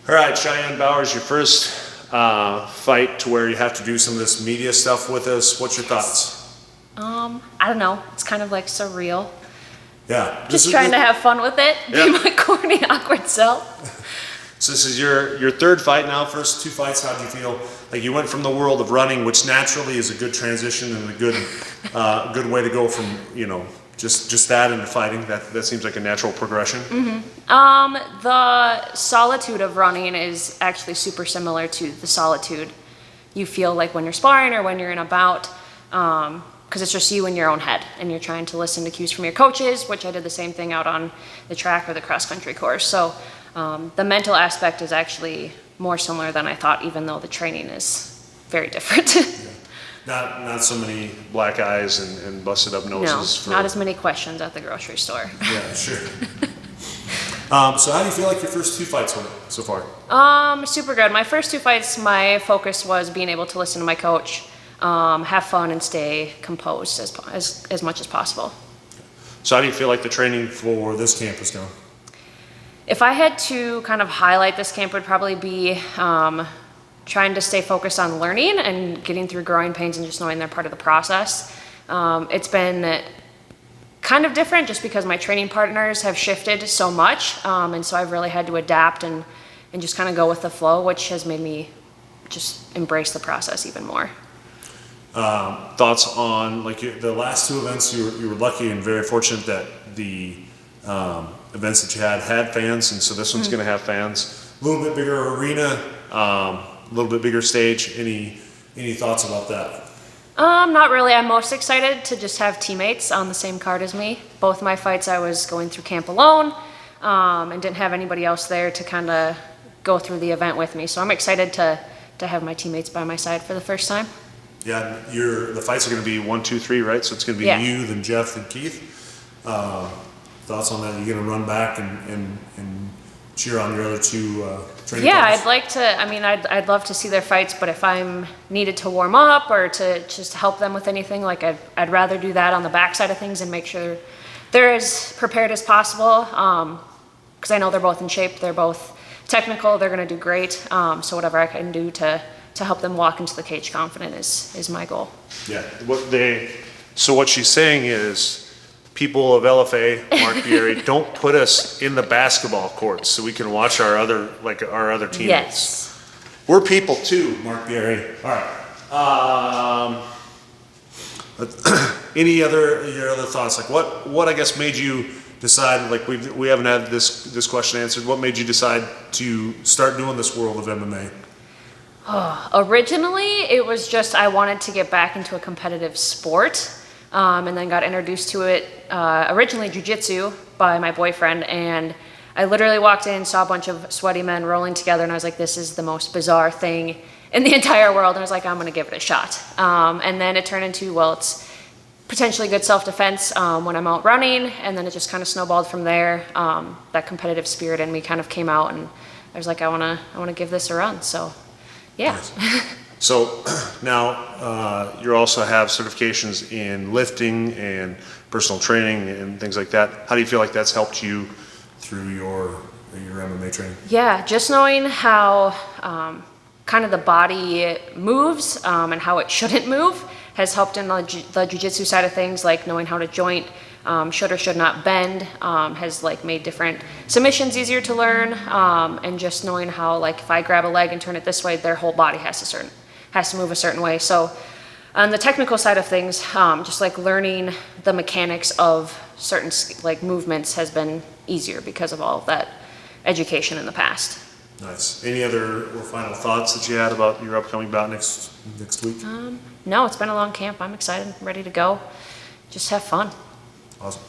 All right, Cheyanne Bowers, your first fight to where you have to do some of this media stuff with us. What's your thoughts? I don't know. It's kind of like surreal. Yeah. Just trying to have fun with it. Yeah. Be my corny, awkward self. So this is your third fight now. First two fights, how do you feel? Like you went from the world of running, which naturally is a good transition and a good way to go from, just that into fighting. That seems like a natural progression. The solitude of running is actually super similar to the solitude you feel like when you're sparring or when you're in a bout, because it's just you in your own head and you're trying to listen to cues from your coaches, which I did the same thing out on the track or the cross-country course. So the mental aspect is actually more similar than I thought, even though the training is very different. Not so many black eyes and busted up noses. No, not as many questions at the grocery store. Yeah, sure. So how do you feel like your first two fights went so far? Super good. My first two fights, my focus was being able to listen to my coach, have fun, and stay composed as much as possible. So how do you feel like the training for this camp is going? If I had to kind of highlight this camp, it would probably be trying to stay focused on learning and getting through growing pains and just knowing they're part of the process. It's been kind of different just because my training partners have shifted so much, and so I've really had to adapt and just kind of go with the flow, which has made me just embrace the process even more. Thoughts on the last two events? You were lucky and very fortunate that the events that you had fans, and so this one's going to have fans. A little bit bigger arena, a little bit bigger stage. Any thoughts about that? Not really. I'm most excited to just have teammates on the same card as me. Both my fights I was going through camp alone, and didn't have anybody else there to kind of go through the event with me. So I'm excited to have my teammates by my side for the first time. Yeah, the fights are going to be 1, 2, 3, right? So it's going to be you, then Jeff, and Keith. Thoughts on that? Are you going to run back and cheer on your other two training partners? I'd like to. I mean, I'd love to see their fights, but if I'm needed to warm up or to just help them with anything, I'd rather do that on the backside of things and make sure they're as prepared as possible. Because I know they're both in shape. They're both technical. They're going to do great. So whatever I can do to help them walk into the cage confident is my goal. Yeah. So what she's saying is, people of LFA, Mark Bieri, don't put us in the basketball courts so we can watch our other teammates. Yes. We're people too, Mark Bieri. All right. Your other thoughts? Like what I guess made you decide? Like we haven't had this question answered. What made you decide to start doing this world of MMA? Originally, it was just I wanted to get back into a competitive sport. And then got introduced to it, originally jiu-jitsu by my boyfriend, and I literally walked in, saw a bunch of sweaty men rolling together, and I was like, this is the most bizarre thing in the entire world, and I was like, I'm going to give it a shot. And then it turned into, well, it's potentially good self-defense when I'm out running, and then it just kind of snowballed from there. That competitive spirit in me kind of came out, and I was like, I want to give this a run, so yeah. Nice. So now you also have certifications in lifting and personal training and things like that. How do you feel like that's helped you through your MMA training? Yeah, just knowing how kind of the body moves and how it shouldn't move has helped in the jiu-jitsu side of things, like knowing how to joint, should or should not bend, has made different submissions easier to learn, and just knowing how if I grab a leg and turn it this way, their whole body has to move a certain way. So on the technical side of things, just learning the mechanics of certain movements has been easier because of all of that education in the past. Nice. Any other final thoughts that you had about your upcoming bout next week? No, it's been a long camp. I'm excited, ready to go. Just have fun. Awesome.